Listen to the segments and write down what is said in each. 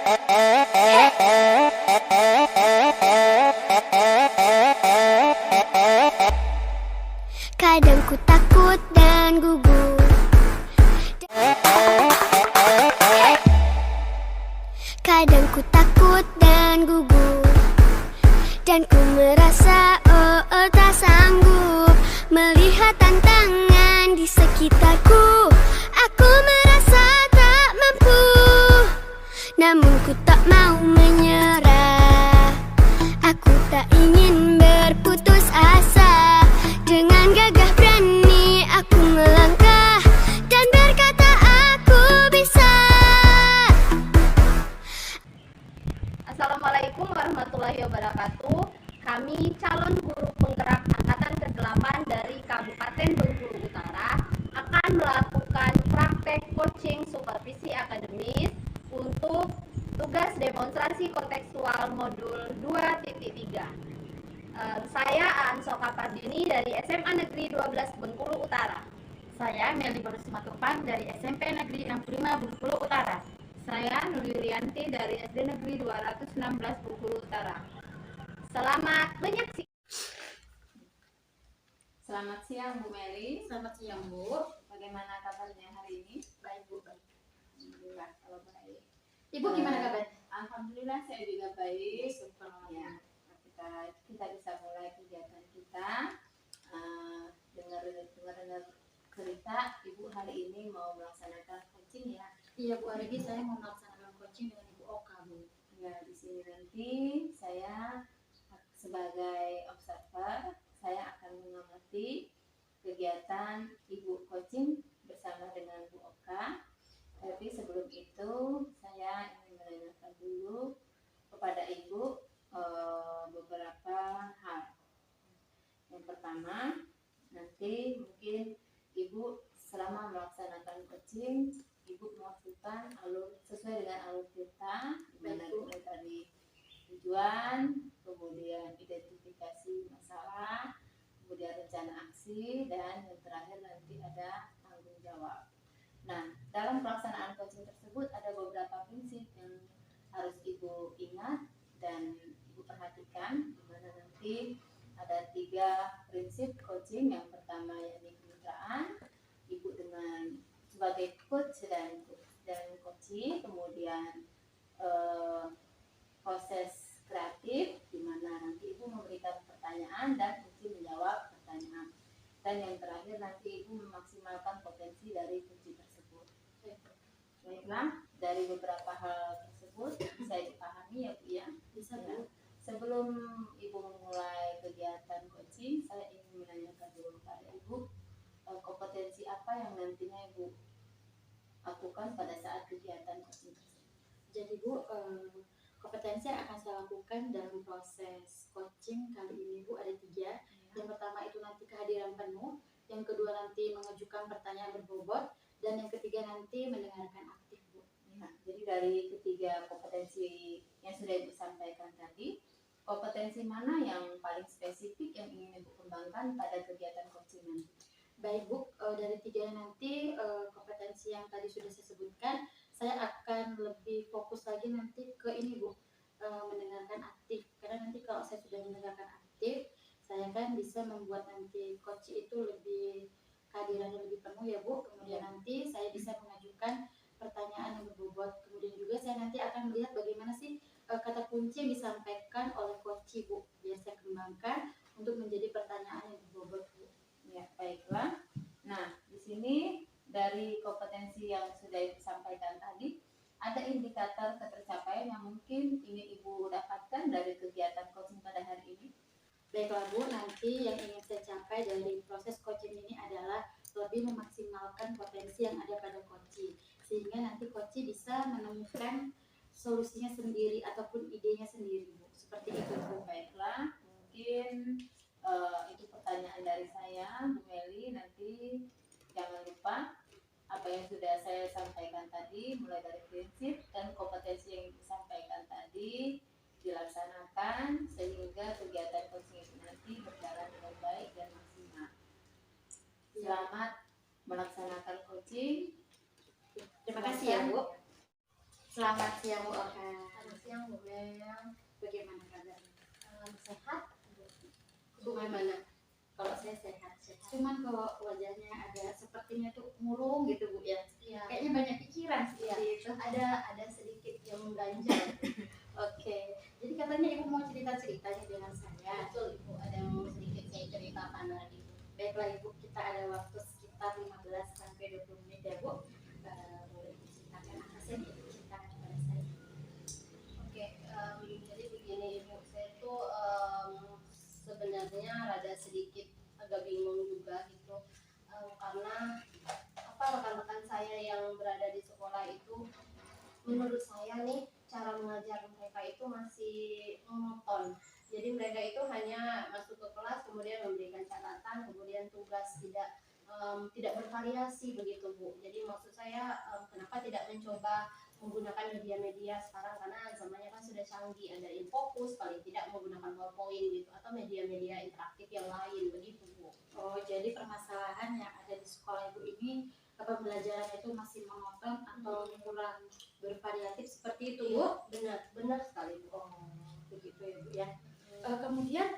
Kadang ku takut dan gugup, kadang ku takut dan gugup, dan ku merasa tak sanggup melihat tantangan di sekitarku. Aku merasa tak mampu, namun ku tak mau menyerah. Aku tak ingin berputus asa. Dengan gagah berani aku melangkah dan berkata aku bisa. Assalamualaikum warahmatullahi wabarakatuh. Kami calon guru penggerak angkatan ke-8 dari Kabupaten Bengkulu Utara akan melakukan praktek coaching supervisi akademis untuk tugas demonstrasi kontekstual modul 2.3. Saya Ansoka Pardini dari SMA Negeri 12 Bengkulu Utara. Saya Meli Simatupang dari SMP Negeri 65 Bengkulu Utara. Saya Nuri Rianti dari SD Negeri 216 Bengkulu Utara. Selamat menyaksikan. Selamat siang Bu Meli. Selamat siang Bu. Bagaimana kabarnya hari ini? Baik Bu. Alhamdulillah kalau baik. Ibu gimana kabarnya? Alhamdulillah saya juga baik. Syukur. Ya, kita bisa mulai kegiatan kita. Dengar cerita Ibu hari ini mau melaksanakan coaching ya. Iya Bu, hari ini saya mau melaksanakan coaching dengan Ibu Oka Bu. Ya, di sini nanti saya sebagai observer, saya akan mengamati kegiatan Ibu coaching bersama dengan Bu Oka. Tapi sebelum itu saya ingin menanyakan dulu kepada Ibu beberapa hal. Yang pertama, nanti mungkin Ibu selama melaksanakan coaching, Ibu melakukan sesuai dengan alur kita, dimana mulai dari tujuan, kemudian identifikasi masalah, kemudian rencana aksi, dan yang terakhir nanti ada tanggung jawab. Nah, dalam pelaksanaan coaching tersebut ada beberapa prinsip yang harus Ibu ingat dan Ibu perhatikan, di mana nanti ada 3 prinsip coaching. Yang pertama yakni kemitraan, Ibu dengan sebagai coach dan coachee, kemudian proses kreatif, di mana nanti Ibu memberikan pertanyaan dan coachee menjawab pertanyaan, dan yang terakhir nanti Ibu memaksimalkan potensi dari coachee tersebut. Baiklah, dari beberapa hal tersebut bisa dipahami ya Bu ya. Bisa Bu. Sebelum Ibu memulai kegiatan coaching, saya ingin menanyakan dulu kepada Ibu, kompetensi apa yang nantinya Ibu lakukan pada saat kegiatan coaching tersebut. Jadi Bu, kompetensi yang akan saya lakukan dalam proses coaching kali ini Bu ada 3. Yang pertama itu nanti kehadiran penuh, yang kedua nanti mengajukan pertanyaan berbobot, dan yang ketiga nanti mendengarkan aktif Bu. Ya, jadi dari ketiga kompetensi yang sudah Ibu sampaikan tadi, kompetensi mana yang paling spesifik yang ingin Ibu kembangkan pada kegiatan coaching nanti? Baik Bu, dari 3 nanti kompetensi yang tadi sudah saya sebutkan, saya akan lebih fokus lagi nanti ke ini Bu, mendengarkan aktif. Karena nanti kalau saya sudah mendengarkan aktif, saya kan bisa membuat nanti coach itu lebih kehadirannya lebih penuh ya Bu. Kemudian nanti saya bisa mengajukan pertanyaan yang berbobot. Kemudian juga saya nanti akan melihat bagaimana sih kata kunci yang disampaikan oleh coach Bu, biar saya kembangkan untuk menjadi pertanyaan yang berbobot Bu. Ya, baiklah. Nah, di sini dari kompetensi yang sudah Ibu sampaikan tadi, ada indikator ketercapaian yang mungkin ingin Ibu dapatkan dari kegiatan coaching pada hari ini? Baiklah Bu, nanti yang ingin saya capai dari proses coaching ini adalah lebih memaksimalkan potensi yang ada pada coaching, sehingga nanti coaching bisa menemukan solusinya sendiri ataupun idenya sendiri Bu. Seperti itu Bu. Baiklah, mungkin itu pertanyaan dari saya, Bu Meli. Nanti jangan lupa apa yang sudah saya sampaikan tadi, mulai dari prinsip dan kompetensi yang disampaikan tadi dilaksanakan sehingga kegiatan coaching itu nanti berjalan dengan baik dan maksimal. Selamat melaksanakan coaching. Terima kasih ya Bu. Selamat siang Bu Oka. Selamat siang Bu Mel. Bagaimana kabarnya? Sehat? Bu gimana? Kalau saya sehat. Cuman kalau wajahnya ada sepertinya tuh murung gitu Bu ya. Iya. Kayaknya banyak pikiran seperti itu. Ada sedikit yang mengganjal. Oke. Jadi katanya Ibu mau cerita-ceritanya dengan saya. Betul Ibu, ada yang mau sedikit saya ceritakan tadi. Baiklah Ibu, kita ada waktu sekitar 15 sampai 20 menit ya Bu. Boleh Ibu ceritakan apa sih yang Ibu ceritakan kepada saya? Oke, jadi begini Ibu, saya tuh sebenarnya rada sedikit agak bingung juga gitu, karena rekan-rekan saya yang berada di sekolah itu, menurut saya nih cara mengajar mereka itu masih monoton. Jadi mereka itu hanya masuk ke kelas, kemudian memberikan catatan, kemudian tugas, tidak bervariasi begitu Bu. Jadi maksud saya, kenapa tidak mencoba menggunakan media-media sekarang, karena zamannya kan sudah canggih, ada infocus, paling tidak menggunakan PowerPoint gitu, atau media-media interaktif yang lain begitu Bu. Oh, jadi permasalahan yang ada di sekolah Ibu ini pembelajaran itu masih monoton atau kurang bervariatif seperti itu Bu? Benar sekali Bu. Oh, begitu ya Bu ya. Kemudian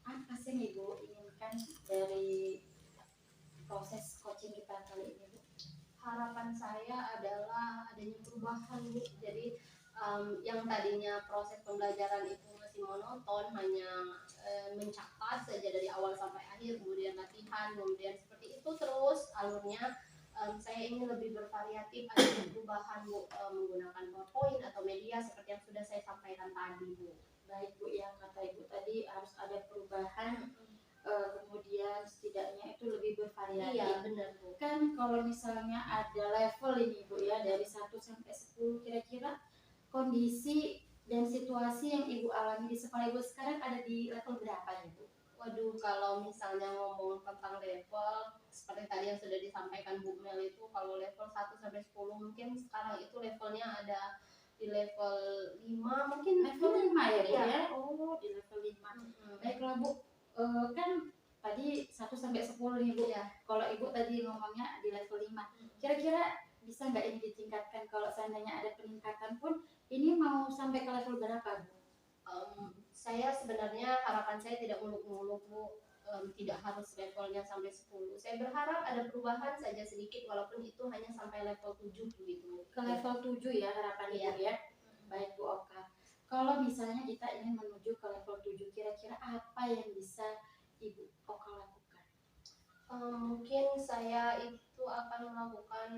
apa sih yang Ibu inginkan dari proses coaching kita kali ini Bu? Harapan saya adalah adanya perubahan Bu. Jadi yang tadinya proses pembelajaran itu masih monoton, hanya mencatat saja dari awal sampai akhir, kemudian latihan, kemudian seperti itu terus alurnya. Saya ingin lebih bervariatif, ada perubahan Bu, menggunakan PowerPoint atau media seperti yang sudah saya sampaikan tadi Bu. Baik Bu, yang kata Ibu tadi harus ada perubahan, kemudian setidaknya itu lebih bervariatif. Iya benar Bu. Kan kalau misalnya ada level ini Bu ya, dari 1 sampai 10, kira-kira kondisi dan situasi yang Ibu alami di sekolah Ibu sekarang ada di level berapa ya Bu? Waduh, kalau misalnya ngomong tentang level, seperti tadi yang sudah disampaikan Bu Mel itu, kalau level 1 sampai 10 mungkin sekarang itu levelnya ada di level 5 mungkin. Level 5 ya Bu Iya. ya? Oh, di level 5. Baiklah Bu, kan tadi 1 sampai 10 nih Bu. Iya. Kalau Ibu tadi ngomongnya di level 5. Kira-kira bisa nggak ini ditingkatkan, kalau seandainya ada peningkatan pun ini mau sampai ke level berapa Bu? Saya sebenarnya harapan saya tidak muluk-muluk Bu, tidak harus levelnya sampai 10. Saya berharap ada perubahan saja sedikit, walaupun itu hanya sampai level 7 begitu. Ke level 7 ya harapan Iya. Ibu ya. Baik Bu Oka. Kalau misalnya kita ingin menuju ke level 7, kira-kira apa yang bisa Ibu Oka lakukan? Mungkin saya itu akan melakukan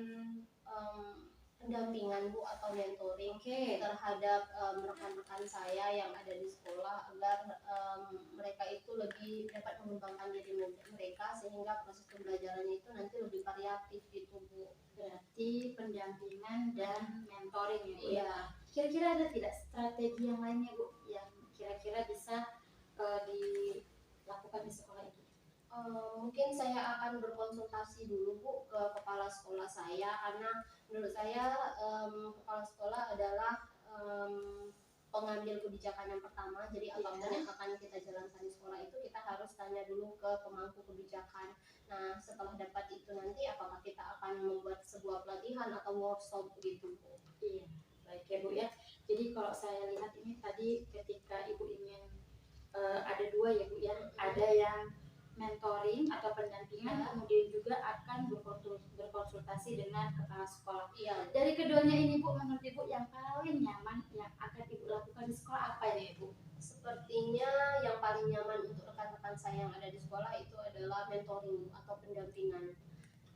pendampingan Bu atau mentoring terhadap rekan-rekan saya yang ada di sekolah, agar mereka itu lebih dapat mengembangkan diri mereka sehingga proses pembelajarannya itu nanti lebih variatif gitu Bu. Berarti pendampingan dan mentoring ya Bu. Iya. Kira-kira ada tidak strategi yang lainnya Bu yang kira-kira bisa dilakukan di sekolah itu? Mungkin saya akan berkonsultasi dulu Bu ke kepala sekolah saya, karena menurut saya kepala sekolah adalah pengambil kebijakan yang pertama. Jadi apapun yang akan kita jalankan di sekolah itu kita harus tanya dulu ke pemangku kebijakan. Nah setelah dapat itu nanti apakah kita akan membuat sebuah pelatihan atau workshop begitu Bu. Iya, baik ya Bu ya. Jadi kalau saya lihat ini tadi ketika Ibu ingin ada dua ya Bu ya, ada yang mentoring atau pendampingan, kemudian juga akan berkonsultasi dengan kepala sekolah. Iya. Dari keduanya ini Bu, menurut Ibu yang paling nyaman yang akan Ibu lakukan di sekolah apa ini Bu? Sepertinya yang paling nyaman untuk rekan-rekan saya yang ada di sekolah itu adalah mentoring atau pendampingan.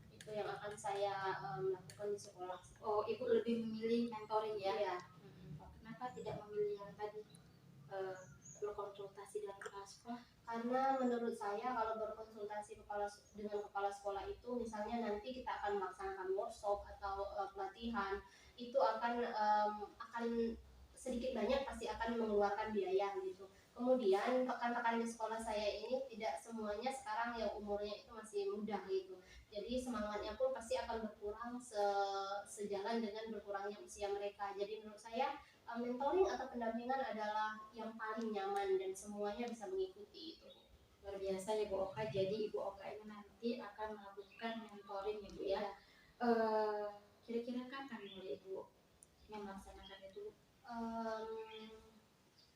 Itu yang akan saya lakukan di sekolah. Oh, Ibu lebih memilih mentoring ya? Iya. Kenapa tidak memilih yang tadi berkonsultasi dengan kepala sekolah? Karena menurut saya kalau berkonsultasi dengan kepala sekolah itu, misalnya nanti kita akan melaksanakan workshop atau pelatihan, itu akan sedikit banyak pasti akan mengeluarkan biaya gitu. Kemudian rekan-rekan di sekolah saya ini tidak semuanya sekarang yang umurnya itu masih muda gitu. Jadi semangatnya pun pasti akan berkurang sejalan dengan berkurangnya usia mereka. Jadi menurut saya mentoring atau pendampingan adalah yang paling nyaman dan semuanya bisa mengikuti itu. Luar biasa ya Bu Oka. Jadi Ibu Oka ini nanti akan melakukan mentoring ya Bu ya. Kira-kira kapan mulai Ibu melaksanakan itu?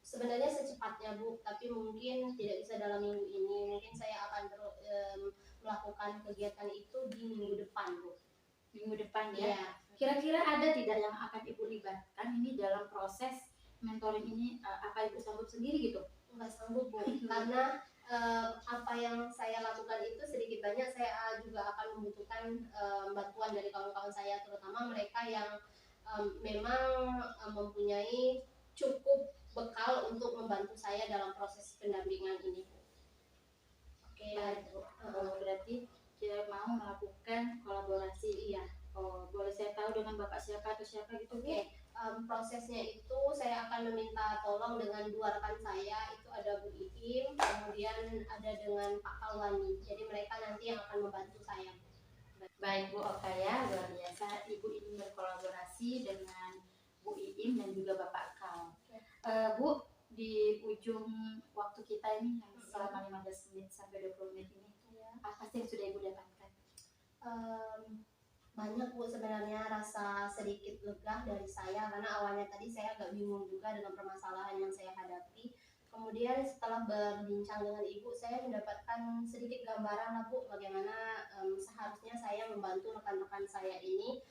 Sebenarnya secepatnya Bu, tapi mungkin tidak bisa dalam minggu ini. Mungkin saya akan melakukan kegiatan itu di minggu depan Bu. Minggu depan Iya. ya. Kira-kira ada tidak yang akan Ibu libatkan ini dalam proses mentoring ini? Apa Ibu sanggup sendiri gitu? Nggak sanggup Bu, karena apa yang saya lakukan itu sedikit banyak saya juga akan membutuhkan bantuan dari kawan-kawan saya, terutama mereka yang memang mempunyai cukup bekal untuk membantu saya dalam proses pendampingan ini. Oke, berarti dia mau melakukan kolaborasi. Iya. Oh, boleh saya tahu dengan Bapak siapa atau siapa gitu? Oke. Prosesnya itu saya akan meminta tolong dengan dua rekan saya, itu ada Bu Iim, kemudian ada dengan Pak Kalwani. Jadi mereka nanti yang akan membantu saya. Baik Bu Oka ya, luar biasa Ibu ini berkolaborasi dengan Bu Iim dan juga Bapak Kal. Bu, di ujung waktu kita ini yang selama 15 menit sampai 20 menit ini, apa sih yang sudah Ibu dapatkan? Banyak Bu, sebenarnya rasa sedikit lega dari saya, karena awalnya tadi saya agak bingung juga dengan permasalahan yang saya hadapi. Kemudian setelah berbincang dengan Ibu, saya mendapatkan sedikit gambaran lah Bu, bagaimana seharusnya saya membantu rekan-rekan saya ini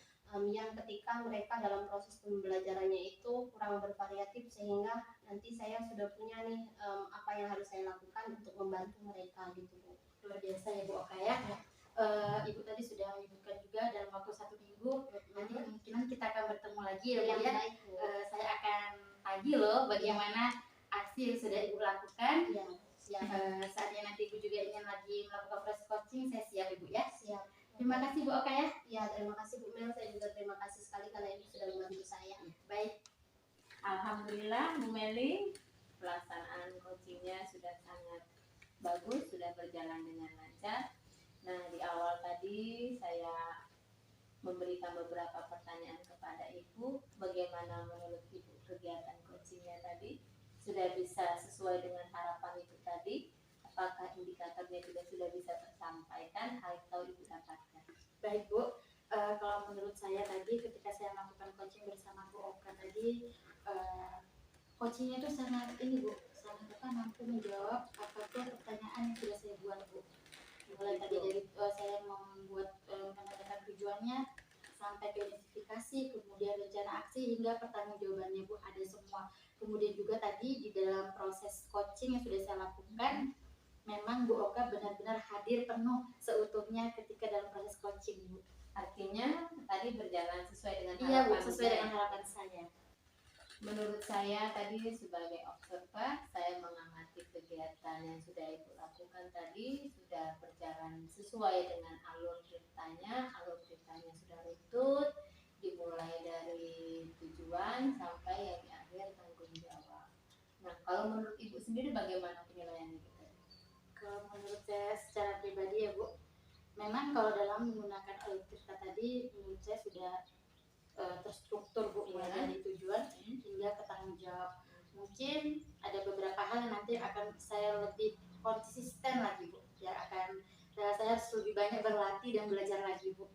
yang ketika mereka dalam proses pembelajarannya itu kurang bervariatif, sehingga nanti saya sudah punya nih apa yang harus saya lakukan untuk membantu mereka gitu Bu. Luar biasa ya Bu Oka ya. Ibu tadi sudah menyebutkan juga dalam waktu 1 minggu nanti kemungkinan kita akan bertemu lagi ya Bu ya. Saya akan tagih loh bagaimana aksi yang sudah Ibu lakukan. Ya, siap. Saatnya nanti Ibu juga ingin lagi melakukan proses coaching, saya siap Ibu ya. Siap. Terima kasih Bu Oka ya. Ya, terima kasih Bu Mel, saya juga terima kasih sekali karena Ibu sudah membantu saya. Baik. Alhamdulillah Bu Meli, pelaksanaan coachingnya sudah sangat bagus, sudah berjalan dengan lancar. Nah, di awal tadi saya memberikan beberapa pertanyaan kepada Ibu, bagaimana menurut Ibu kegiatan coachingnya tadi? Sudah bisa sesuai dengan harapan Ibu tadi? Apakah indikatornya juga sudah bisa tersampaikan atau Ibu dapatkan? Baik Bu, kalau menurut saya tadi ketika saya melakukan coaching bersama Bu Oka tadi, coachingnya itu sangat sangat mampu menjawab apapun pertanyaan yang sudah saya buat Bu. Mulai tadi dari saya membuat menandakan tujuannya sampai ke identifikasi, kemudian rencana aksi hingga pertanyaan jawabannya Bu, ada semua. Kemudian juga tadi di dalam proses coaching yang sudah saya lakukan, memang Bu Oka benar-benar hadir penuh seutuhnya ketika dalam proses coaching Bu. Artinya tadi berjalan sesuai dengan Iya Bu, harapan sesuai dengan harapan saya. Menurut saya tadi sebagai observer, saya mengamati kegiatan yang sudah Ibu lakukan tadi sudah berjalan sesuai dengan alur ceritanya. Alur ceritanya sudah runtut, dimulai dari tujuan sampai yang di akhir tanggung jawab. Nah, kalau menurut Ibu sendiri bagaimana penilaian Ibu? Kalau menurut saya secara pribadi ya Bu, memang kalau dalam menggunakan alur cerita tadi menurut saya sudah terstruktur Bu, mulai dari tujuan hingga ke tanggung jawab. Mungkin ada beberapa hal yang nanti akan saya lebih konsisten lagi Bu, ya saya harus lebih banyak berlatih dan belajar lagi Bu.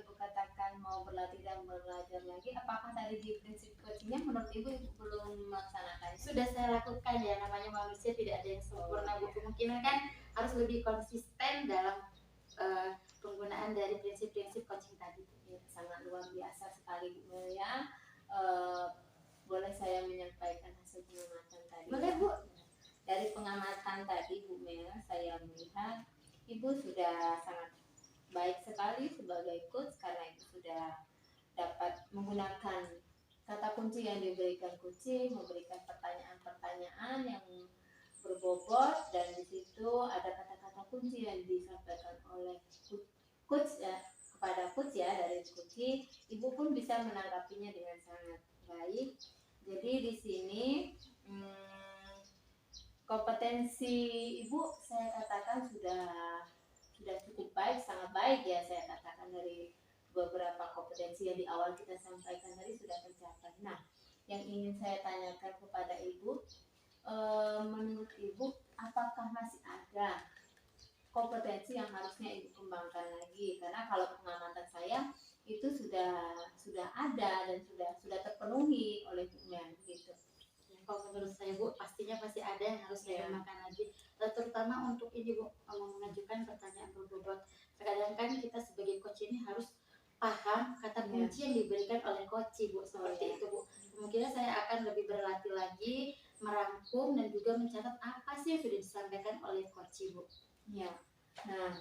Ibu katakan mau berlatih dan belajar lagi, apakah tadi di prinsip coachingnya menurut Ibu belum melaksanakan? Sudah saya lakukan ya, namanya manusia tidak ada yang sempurna Bu. Kemungkinan kan harus lebih konsisten dalam penggunaan dari prinsip-prinsip coaching tadi. Ya, sangat luar biasa sekali Bu Mel ya. Boleh saya menyampaikan hasil pengamatan tadi? Boleh Bu. Dari pengamatan tadi Bu Mel, saya melihat Ibu sudah sangat baik sekali sebagai coach karena Ibu sudah dapat menggunakan kata kunci yang diberikan coaching, memberikan pertanyaan-pertanyaan yang berbobot, dan di situ ada kata-kata kunci yang disampaikan oleh coach ya, kepada coach ya, dari coaching. Ibu pun bisa menanggapinya dengan sangat baik. Jadi di sini kompetensi Ibu saya katakan sudah cukup baik, sangat baik ya, saya katakan dari beberapa kompetensi yang di awal kita sampaikan tadi sudah tercapai. Nah, yang ingin saya tanyakan kepada Ibu, menurut Ibu apakah masih ada kompetensi yang harusnya Ibu kembangkan lagi? Karena kalau pengamatan saya itu sudah ada dan sudah terpenuhi oleh Bu Mel gitu. Ya, kalau menurut saya Bu, pastinya pasti ada yang harus Ya. dikembangkan lagi. Terutama untuk ini Bu, mengajukan pertanyaan berbobot. Kadang kan kita sebagai coach ini harus paham kata kunci yang diberikan oleh coach Bu, seperti itu Bu. Kemungkinan saya akan lebih berlatih lagi, merangkum dan juga mencatat apa sih yang sudah disampaikan oleh coach Bu. Ya, nah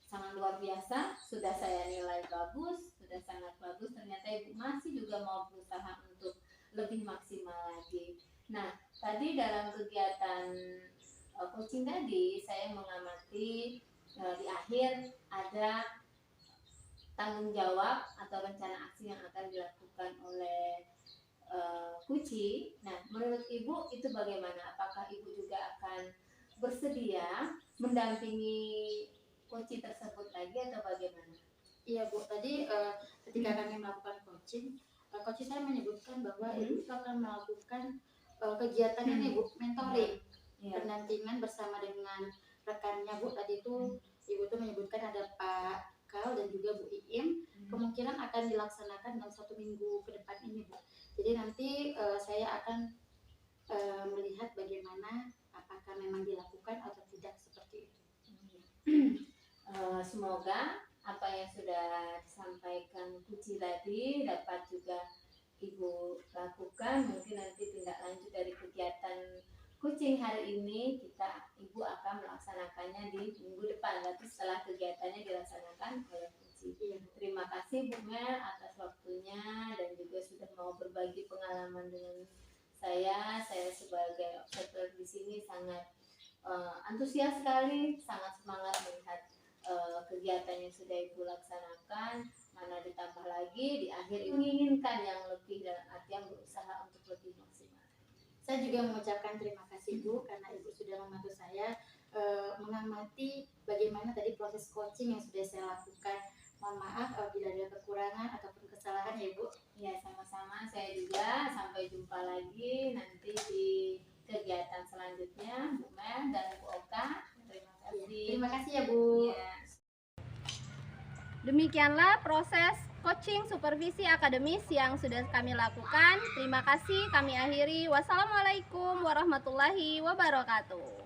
sangat luar biasa, sudah saya nilai bagus, sudah sangat bagus. Ternyata Ibu masih juga mau berusaha untuk lebih maksimal lagi. Nah, tadi dalam kegiatan coaching tadi, saya mengamati di akhir ada tanggung jawab atau rencana aksi yang akan dilakukan oleh Kuci. Nah, menurut Ibu itu bagaimana? Apakah Ibu juga akan bersedia mendampingi Kuci tersebut lagi atau bagaimana? Iya Bu, tadi ketika kami melakukan coaching, coach saya menyebutkan bahwa Ibu itu akan melakukan kegiatan ini Bu, mentoring, pendampingan bersama dengan rekannya Bu. Tadi itu Ibu tuh menyebutkan ada Pak Kal dan juga Bu Iim, kemungkinan akan dilaksanakan dalam 1 minggu ke depan ini Bu. Jadi nanti saya akan melihat bagaimana apakah memang dilakukan atau tidak seperti itu. Semoga apa yang sudah disampaikan Kuci tadi dapat juga Ibu lakukan. Mungkin nanti tindak lanjut dari kegiatan coaching hari ini Ibu akan melaksanakannya di minggu depan, nanti setelah kegiatannya dilaksanakan oleh Kuci. Terima kasih Bu Mel atas waktunya dan juga sudah mau berbagi pengalaman dengan saya. Saya sebagai observer di sini sangat antusias sekali, sangat semangat melihat kegiatan yang sudah Ibu laksanakan. Mana ditambah lagi di akhir menginginkan yang lebih dalam artian berusaha untuk lebih maksimal. Saya juga mengucapkan terima kasih Bu karena Ibu sudah membantu saya mengamati bagaimana tadi proses coaching yang sudah saya lakukan. Mohon maaf bila ada kekurangan ataupun kesalahan ya Bu. Ya, sama-sama. Saya juga sampai jumpa lagi nanti di kegiatan selanjutnya Bu Mel dan Bu Oka. Terima kasih. Terima kasih ya Bu. Ya. Demikianlah proses coaching supervisi akademis yang sudah kami lakukan. Terima kasih, kami akhiri. Wassalamualaikum warahmatullahi wabarakatuh.